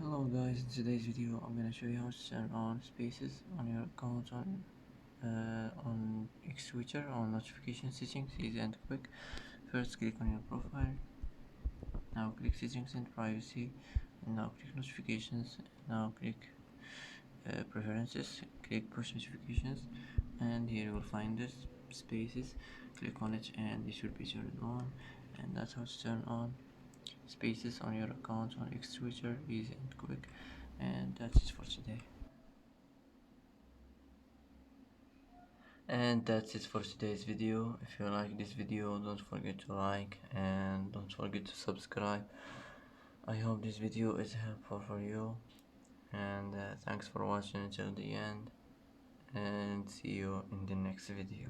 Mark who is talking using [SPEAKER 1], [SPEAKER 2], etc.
[SPEAKER 1] Hello guys, in today's video I'm gonna show you how to turn on spaces on your account on X-Switcher on notification settings. Easy and quick. First click on your profile. Now click settings and privacy. And now click notifications. Now click preferences. Click push notifications, and here you will find this spaces. Click on it and it should be turned on. And that's how to turn on spaces on your account on X-Switcher, easy and quick. And that's it for today. And that's it for today's video. If you like this video, don't forget to like and don't forget to subscribe. I hope this video is helpful for you, and thanks for watching until the end, and see you in the next video.